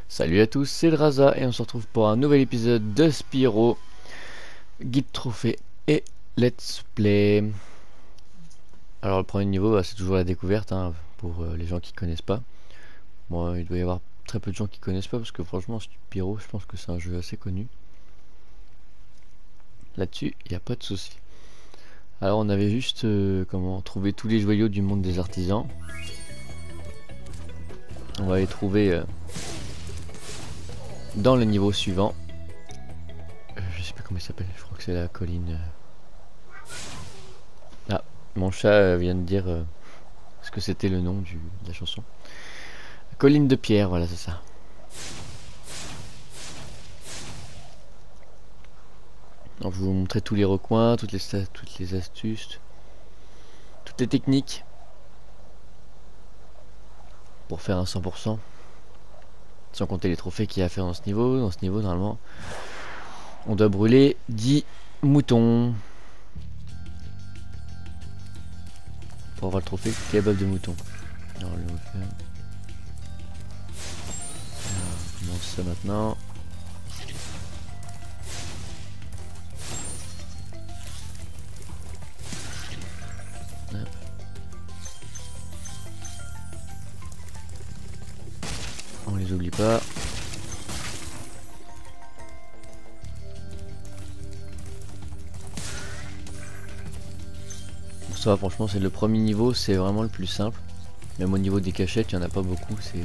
Salut à tous, c'est Draza et on se retrouve pour un nouvel épisode de Spyro, guide trophée et let's play. Alors le premier niveau, c'est toujours la découverte pour les gens qui connaissent pas. Moi, il doit y avoir très peu de gens qui connaissent pas parce que franchement Spyro, je pense que c'est un jeu assez connu. Là-dessus, il n'y a pas de souci. Alors on avait juste comment trouver tous les joyaux du monde des artisans. On va les trouver dans le niveau suivant. Je sais pas comment il s'appelle, je crois que c'est la colline. Ah, mon chat vient de dire ce que c'était le nom de la chanson. Colline de pierre, voilà, c'est ça. Alors, je vais vous montrer tous les recoins, toutes les astuces, toutes les techniques pour faire un 100%. Sans compter les trophées qu'il y a à faire dans ce niveau. Dans ce niveau, normalement, on doit brûler 10 moutons pour avoir le trophée kebab de mouton. Alors, on va faire. Alors, on commence ça maintenant. Hop. On les oublie pas. Bon, ça va, franchement, c'est le premier niveau, c'est vraiment le plus simple. Même au niveau des cachettes, il n'y en a pas beaucoup, c'est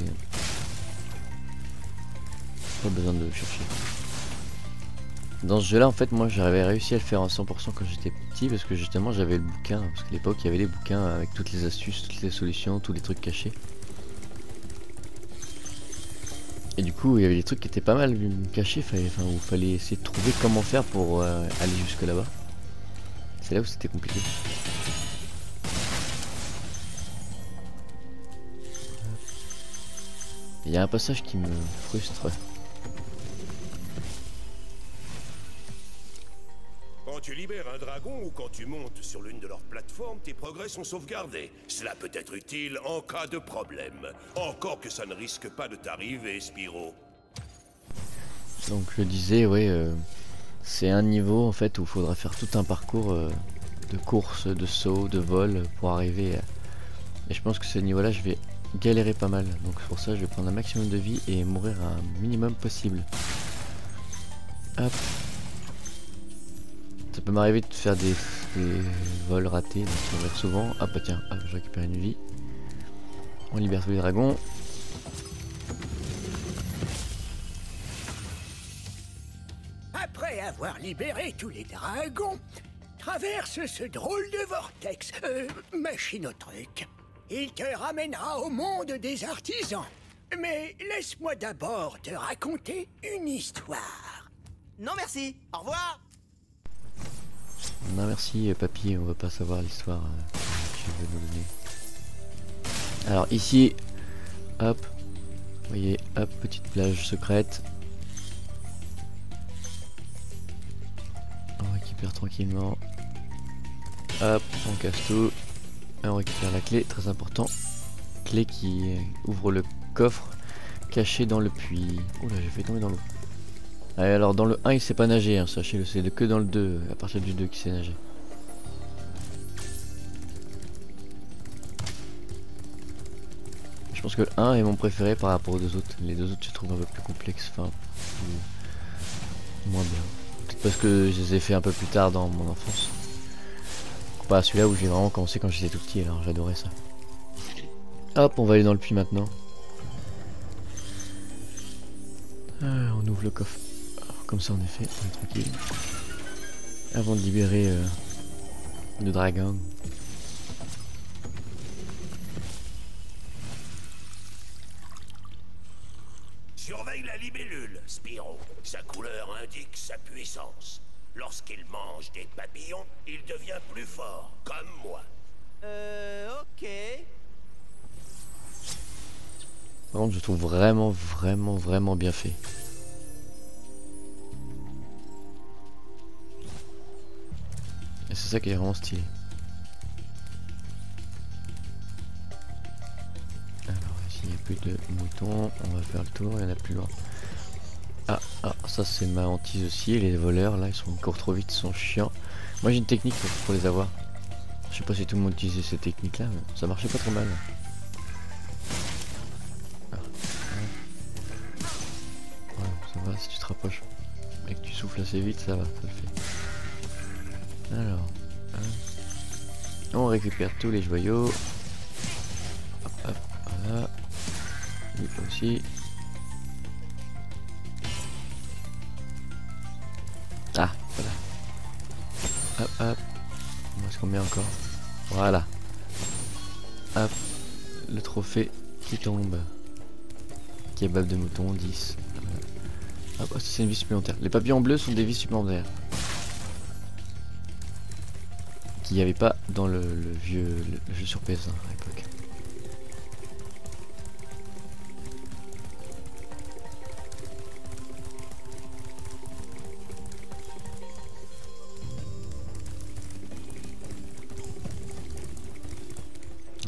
pas besoin de chercher. Dans ce jeu là en fait moi j'avais réussi à le faire en 100% quand j'étais petit parce que justement j'avais le bouquin, parce qu'à l'époque il y avait les bouquins avec toutes les astuces, toutes les solutions, tous les trucs cachés. Et du coup il y avait des trucs qui étaient pas mal cachés, où il fallait essayer de trouver comment faire pour aller jusque là-bas. C'est là où c'était compliqué. Il y a un passage qui me frustre. Quand tu libères un dragon ou quand tu montes sur l'une de leurs plateformes, tes progrès sont sauvegardés. Cela peut être utile en cas de problème. Encore que ça ne risque pas de t'arriver, Spyro. Donc je disais, ouais, c'est un niveau en fait où il faudra faire tout un parcours de course, de saut, de vol pour arriver à... Et je pense que ce niveau là je vais galérer pas mal. Donc pour ça je vais prendre un maximum de vie et mourir un minimum possible. Hop. Ça peut m'arriver de faire des vols ratés, donc ça va être souvent. Hop, tiens, hop, je récupère une vie. On libère tous les dragons. Après avoir libéré tous les dragons, traverse ce drôle de vortex, machine au truc. Il te ramènera au monde des artisans. Mais laisse-moi d'abord te raconter une histoire. Non merci, au revoir. Non merci papy, on va pas savoir l'histoire que tu veux nous donner. Alors ici, hop, vous voyez, hop, petite plage secrète. On récupère tranquillement. Hop, on casse tout. Et on récupère la clé, très important. Clé qui ouvre le coffre caché dans le puits. Oula, j'ai fait tomber dans l'eau. Allez, alors dans le 1 il sait pas nager, hein, sachez-le, c'est que dans le 2, à partir du 2 qu'il sait nager. Je pense que le 1 est mon préféré par rapport aux deux autres. Les deux autres je trouve un peu plus complexes, enfin moins bien. Peut-être parce que je les ai fait un peu plus tard dans mon enfance. Pas celui-là où j'ai vraiment commencé quand j'étais tout petit, alors j'adorais ça. Hop, on va aller dans le puits maintenant. On ouvre le coffre. Alors, comme ça en effet, on est tranquille. Avant de libérer le dragon. Surveille la libellule, Spyro. Sa couleur indique sa puissance. Lorsqu'il mange des papillons, il devient plus fort, comme moi. Ok. Par contre, je trouve vraiment bien fait. Et c'est ça qui est vraiment stylé. Alors ici il y a plus de moutons. On va faire le tour, il y en a plus loin. Ah, ça c'est ma hantise aussi. Les voleurs là, ils courent trop vite, ils sont chiants. Moi j'ai une technique pour les avoir. Je sais pas si tout le monde utilisait cette technique là, mais ça marchait pas trop mal. Ouais, ça va si tu te rapproches. Et que tu souffles assez vite, ça va, ça le fait. Alors, on récupère tous les joyaux. Hop, hop, voilà. Lui aussi. Ah, voilà. Hop, hop. Où est-ce qu'on met encore? Voilà. Hop. Le trophée qui tombe. Kebab de mouton, 10. Hop, c'est une vie supplémentaire. Les papillons bleus sont des vies supplémentaires. Qu'il n'y avait pas dans le vieux le jeu sur PS1 à l'époque.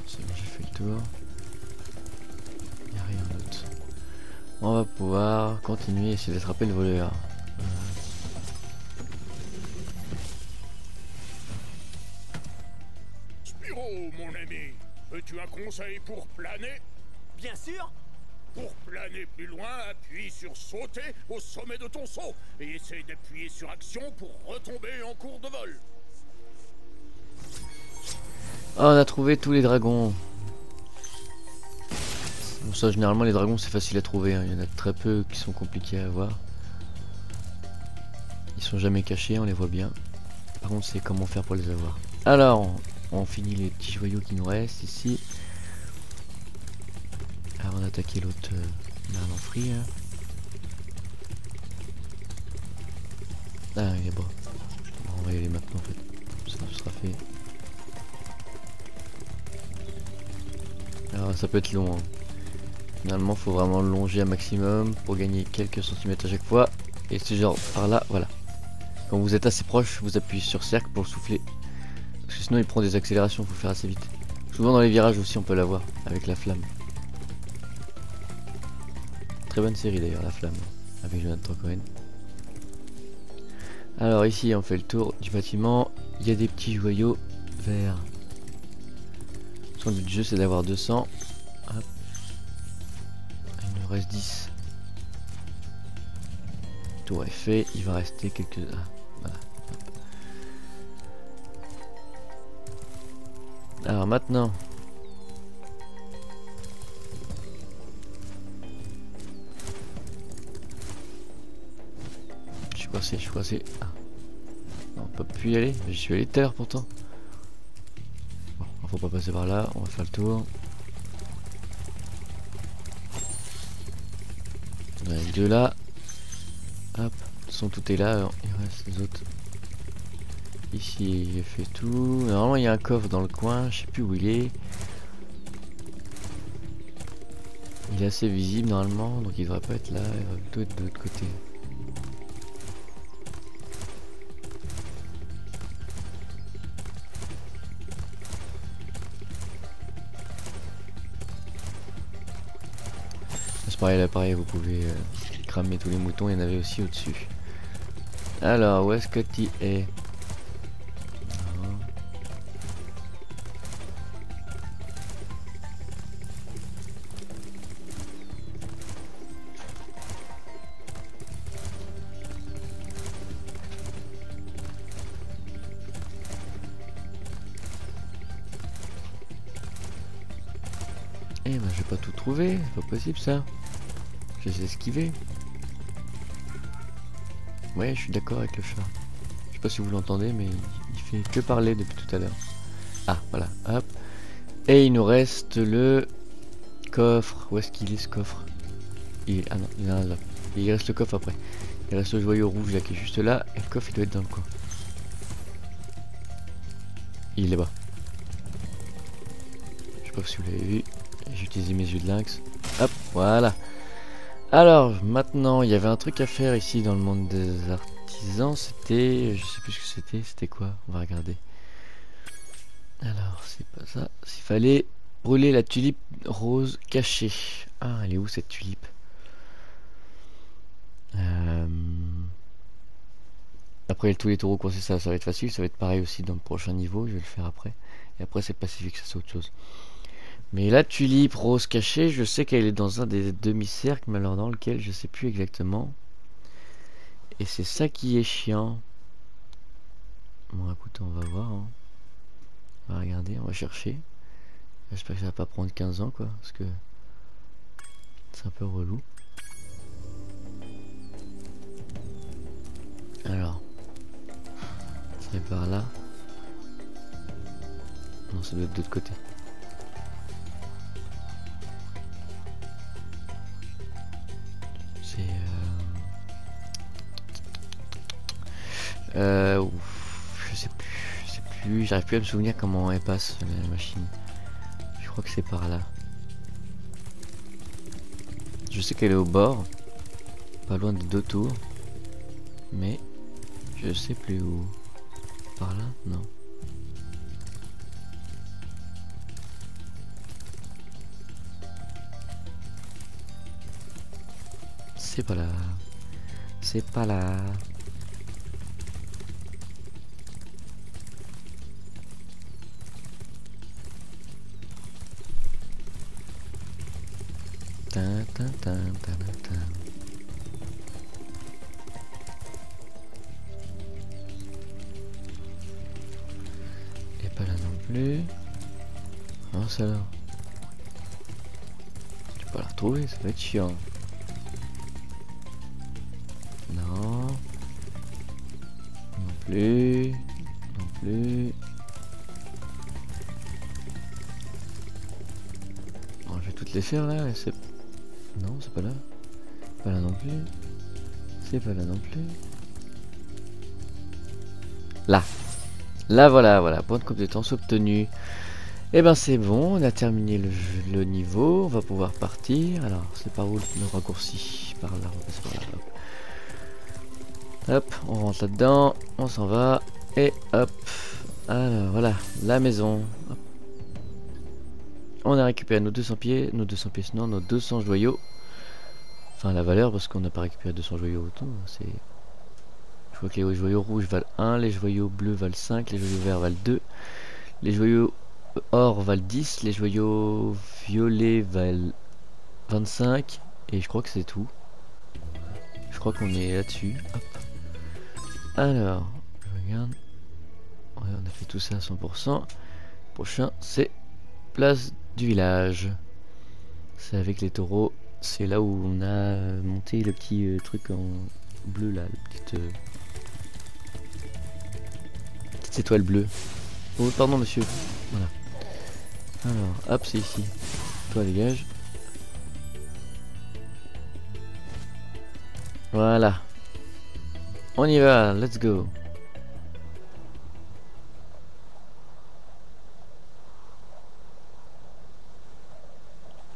C'est bon, j'ai fait le tour. Il n'y a rien d'autre. On va pouvoir continuer et essayer d'attraper le voleur. Mon ami, veux-tu un conseil pour planer? Bien sûr. Pour planer plus loin, appuie sur sauter au sommet de ton saut et essaye d'appuyer sur action pour retomber en cours de vol. Oh, on a trouvé tous les dragons. Bon, ça généralement les dragons c'est facile à trouver, hein. Il y en a très peu qui sont compliqués à avoir. Ils sont jamais cachés, on les voit bien. Par contre c'est comment faire pour les avoir. Alors on finit les petits joyaux qui nous restent ici. Avant d'attaquer l'autre merde en free. Hein. Ah il est beau. On va y aller maintenant en fait. Ça sera fait. Alors ça peut être long. Hein. Finalement faut vraiment le longer un maximum pour gagner quelques centimètres à chaque fois. Et c'est genre par là, voilà. Quand vous êtes assez proche, vous appuyez sur cercle pour le souffler. Parce que sinon il prend des accélérations, faut faire assez vite. Souvent dans les virages aussi on peut l'avoir avec la flamme. Très bonne série d'ailleurs la flamme, avec Jonathan Cohen. Alors ici on fait le tour du bâtiment. Il y a des petits joyaux verts. Le but du jeu c'est d'avoir 200. Hop. Il nous reste 10. Le tour est fait, il va rester quelques... Ah, voilà. Alors maintenant, je suis coincé. Ah. Non, on peut plus y aller, j'y suis allé tout à l'heure pourtant. Bon, faut pas passer par là, on va faire le tour. On a les deux là. Hop, de toute façon tout est là, alors il reste les autres. Ici j'ai fait tout. Normalement il y a un coffre dans le coin, je sais plus où il est. Il est assez visible normalement, donc il devrait pas être là, il va plutôt être de l'autre côté. C'est pareil là, pareil, vous pouvez cramer tous les moutons, il y en avait aussi au-dessus. Alors, où est-ce que tu es? Eh ben j'ai pas tout trouvé, c'est pas possible ça. Je les ai esquivés. Ouais, je suis d'accord avec le chat. Je sais pas si vous l'entendez, mais il fait que parler depuis tout à l'heure. Ah, voilà, hop. Et il nous reste le coffre. Où est-ce qu'il est ce coffre? Ah non, il y en a un là. Et il reste le coffre après. Il reste le joyau rouge là qui est juste là. Et le coffre il doit être dans le coin. Il est là-bas. Je sais pas si vous l'avez vu. J'ai utilisé mes yeux de lynx. Hop, voilà. Alors, maintenant, il y avait un truc à faire ici dans le monde des artisans. C'était... Je sais plus ce que c'était. C'était quoi? On va regarder. Alors, c'est pas ça. S'il fallait Brûler la tulipe rose cachée. Ah, elle est où cette tulipe? Après tous les taureaux coincés, ça va être facile. Ça va être pareil aussi dans le prochain niveau. Je vais le faire après. Et après c'est pacifique, ça c'est autre chose. Mais la tulipe rose cachée, je sais qu'elle est dans un des demi-cercles, mais alors dans lequel je sais plus exactement. Et c'est ça qui est chiant. Bon écoute, on va voir. Hein. On va regarder, on va chercher. J'espère que ça va pas prendre 15 ans quoi, parce que c'est un peu relou. Alors, c'est par là. Non, ça doit être de l'autre côté. C'est je sais plus, j'arrive plus à me souvenir comment elle passe la machine. Je crois que c'est par là. Je sais qu'elle est au bord, pas loin des 2 tours, mais je sais plus où. Par là? Non. C'est pas là. C'est pas là. Tin, tin, tin, tin, tin. Et pas là non plus. Non, ça là. Tu peux la retrouver, ça va être chiant. Non. Non plus. Non plus. Bon, je vais toutes les faire là. C'est... Non, c'est pas là. Pas là non plus. C'est pas là non plus. Là. Là, voilà, voilà. Point de compétence obtenu. Et ben c'est bon, on a terminé le niveau. On va pouvoir partir. Alors, c'est par où le raccourci? Par là, on va passer par là. Hop, on rentre là-dedans. On s'en va. Et hop. Alors, voilà, la maison. Hop. On a récupéré nos 200 pieds. Nos 200 pièces, non, nos 200 joyaux. Enfin, la valeur, parce qu'on n'a pas récupéré 200 joyaux autant. C'est... Je vois que les joyaux rouges valent 1, les joyaux bleus valent 5, les joyaux verts valent 2, les joyaux or valent 10, les joyaux violets valent 25, et je crois que c'est tout. Je crois qu'on est là-dessus. Alors, je regarde. Ouais, on a fait tout ça à 100%. Prochain, c'est place du village. C'est avec les taureaux. C'est là où on a monté le petit truc en bleu là, le petite étoile bleue. Oh pardon monsieur. Voilà. Alors hop, c'est ici. Toi dégage. Voilà. On y va, let's go.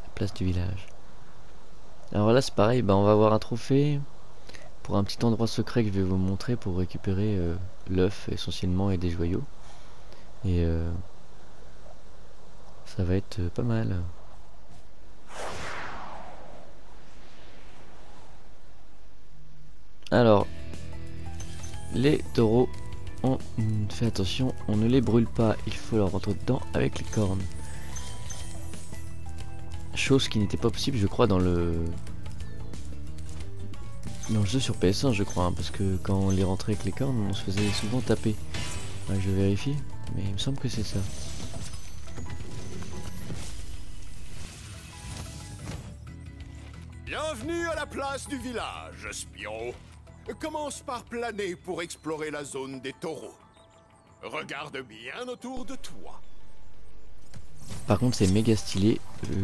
La place du village. Alors là c'est pareil, bah on va avoir un trophée pour un petit endroit secret que je vais vous montrer pour récupérer l'œuf essentiellement et des joyaux. Et ça va être pas mal. Alors, les taureaux, on fait attention, on ne les brûle pas, il faut leur rentrer dedans avec les cornes. Chose qui n'était pas possible je crois dans le jeu sur PS1 je crois, hein, parce que quand on les rentrait avec les cornes on se faisait souvent taper. Ouais, je vérifie, mais il me semble que c'est ça. Bienvenue à la place du village, Spiro. Commence par planer pour explorer la zone des taureaux. Regarde bien autour de toi. Par contre c'est méga stylé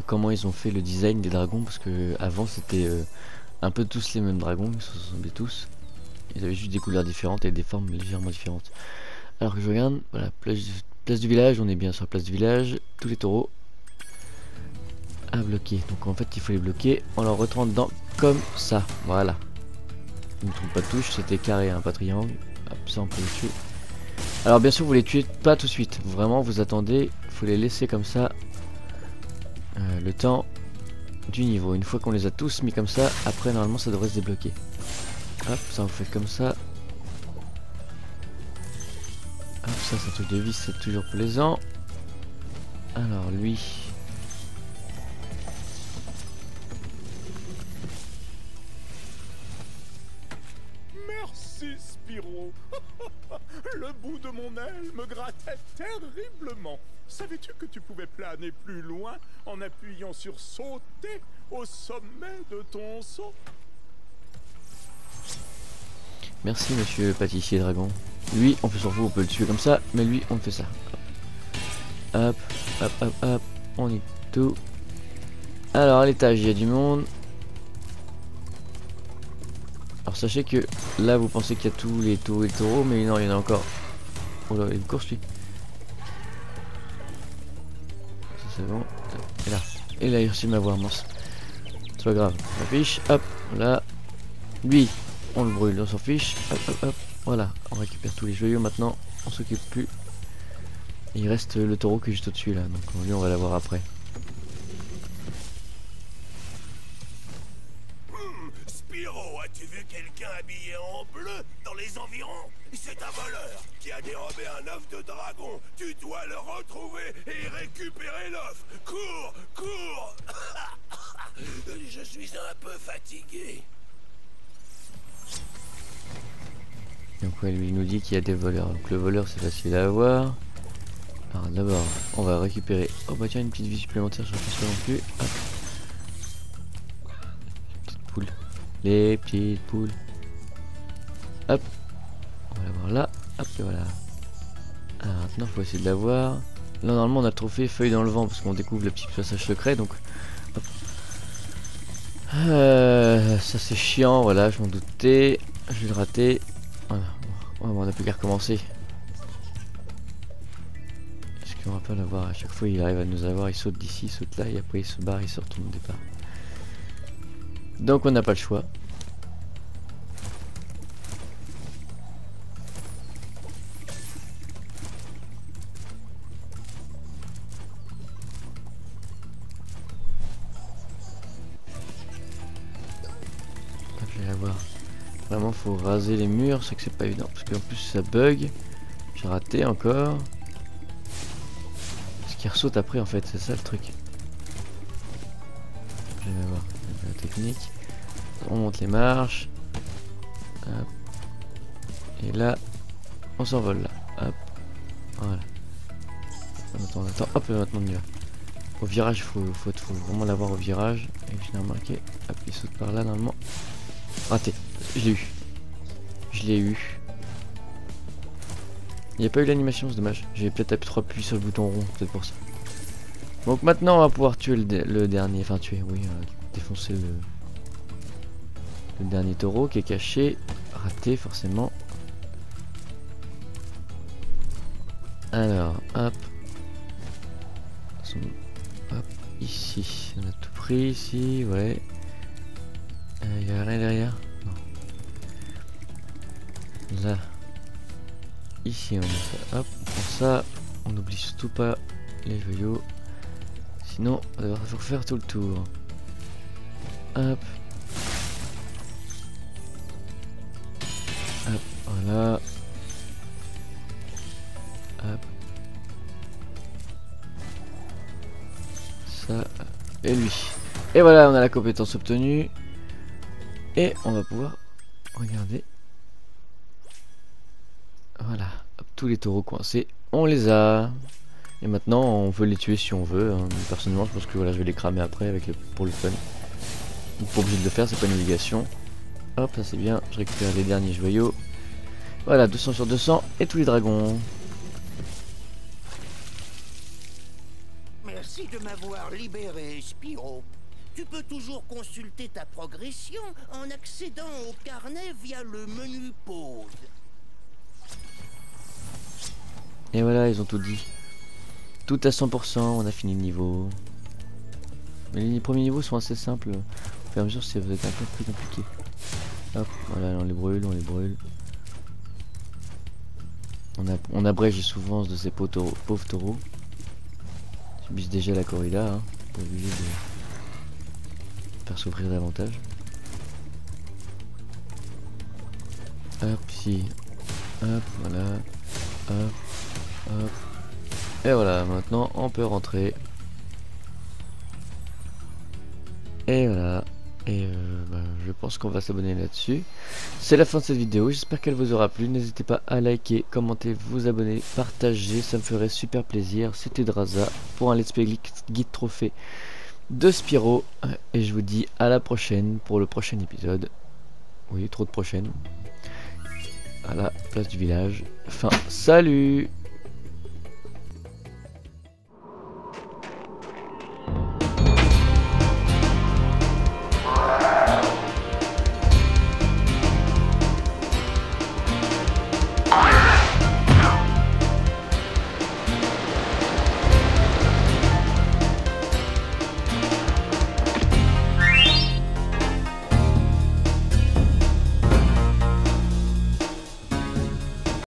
comment ils ont fait le design des dragons, parce que avant c'était un peu tous les mêmes dragons, ils se ressemblaient tous. Ils avaient juste des couleurs différentes et des formes légèrement différentes. Alors que je regarde, voilà, place du village, on est bien sur la place du village, tous les taureaux à bloquer. Donc en fait il faut les bloquer en leur rentrant dedans comme ça, voilà. Je ne me trompe pas de touche, c'était carré, hein, pas triangle. Hop, ça on peut les tuer. Alors bien sûr vous les tuez pas tout de suite, vraiment vous attendez, il faut les laisser comme ça le temps du niveau. Une fois qu'on les a tous mis comme ça, après normalement ça devrait se débloquer. Hop, ça vous fait comme ça. Hop, ça c'est un truc de vis, c'est toujours plaisant. Alors lui... Merci, Spyro. Le bout de mon aile me grattait terriblement. Savais-tu que tu pouvais planer plus loin en appuyant sur sauter au sommet de ton saut? Merci monsieur pâtissier dragon. Lui, on peut s'en foutre, on peut le tuer comme ça, mais lui, on fait ça. Hop, hop, hop, hop, on est tout. Alors à l'étage, il y a du monde. Alors sachez que là, vous pensez qu'il y a tous les taureaux et les taureaux, mais non, il y en a encore. Oh là, il y a une course lui. Ça c'est bon. Et là, il a réussi à m'avoir, mince. C'est pas grave, on s'en fiche. Hop, là. Lui, on le brûle, on s'en fiche. Hop, hop, hop. Voilà, on récupère tous les joyaux maintenant. On s'occupe plus. Il reste le taureau qui est juste au-dessus là, donc lui on va l'avoir après. Spyro, as-tu vu quelqu'un habillé en bleu dans les environs? C'est un voleur qui a dérobé un œuf de dragon. Tu dois le retrouver et récupérer l'œuf. Cours, cours. Je suis un peu fatigué. Donc ouais, lui il nous dit qu'il y a des voleurs. Donc le voleur c'est facile à avoir. Alors d'abord on va récupérer. Oh bah tiens, une petite vie supplémentaire, je ne pense pas non plus. Hop. Petite poule. Les petites poules. Hop. On va l'avoir là. Hop et voilà. Alors maintenant il faut essayer de l'avoir. Là normalement on a le trophée feuille dans le vent parce qu'on découvre le petit passage secret, donc hop. Ça c'est chiant, voilà, je m'en doutais. Je vais le rater. Voilà. Oh, bon, on n'a plus qu'à recommencer. Est-ce qu'on va pas l'avoir? À chaque fois il arrive à nous avoir, il saute d'ici, il saute là et après il se barre, il se retourne au départ. Donc on n'a pas le choix. Je vais l'avoir. Vraiment faut raser les murs, c'est que c'est pas évident parce qu'en plus ça bug. J'ai raté encore. Parce qu'il ressaute après en fait, c'est ça le truc. Je vais voir la technique. On monte les marches. Hop. Et là, on s'envole là. Hop. Voilà. On attend. Hop, et maintenant on y va. Au virage, faut vraiment l'avoir au virage. Et je l'ai remarqué. Hop, il saute par là normalement. Raté. Je l'ai eu. Je l'ai eu. Il n'y a pas eu l'animation, c'est dommage. J'ai peut-être appuyé sur le bouton rond, peut-être pour ça. Donc maintenant on va pouvoir tuer le dernier. Enfin tuer, oui. Défoncer le dernier taureau qui est caché. Raté forcément. Alors, hop. Hop, ici. On a tout pris ici, ouais. Il y a rien derrière? Non. Là. Ici on met ça. Hop, on prend ça. On n'oublie surtout pas les joyaux. Sinon, on va devoir faire tout le tour. Hop. Hop, voilà. Hop. Ça. Et lui. Et voilà, on a la compétence obtenue. Et on va pouvoir regarder. Voilà. Hop, tous les taureaux coincés. On les a. Et maintenant, on peut les tuer si on veut. Hein. Personnellement, je pense que voilà, je vais les cramer après avec pour le fun. Donc, pas obligé de le faire, c'est pas une obligation. Hop, ça c'est bien. Je récupère les derniers joyaux. Voilà, 200 sur 200 et tous les dragons. Merci de m'avoir libéré, Spyro. Tu peux toujours consulter ta progression en accédant au carnet via le menu pause. Et voilà, ils ont tout dit. Tout à 100%, on a fini le niveau. Mais les premiers niveaux sont assez simples. Au fur et à mesure, c'est un peu plus compliqué. Hop, voilà, on les brûle, on les brûle. On abrège les souffrances de ces pauvres taureaux. Subissent déjà la corrida. Hein. pas obligé de faire s'ouvrir davantage. Hop, ici. Hop, voilà. Hop, hop. Et voilà, maintenant on peut rentrer. Et voilà. Et je pense qu'on va s'abonner là-dessus. C'est la fin de cette vidéo, j'espère qu'elle vous aura plu. N'hésitez pas à liker, commenter, vous abonner, partager, ça me ferait super plaisir. C'était Draza pour un Let's Play Guide Trophée de Spyro. Et je vous dis à la prochaine pour le prochain épisode. Oui, trop de prochaines. À la place du village. Enfin, salut!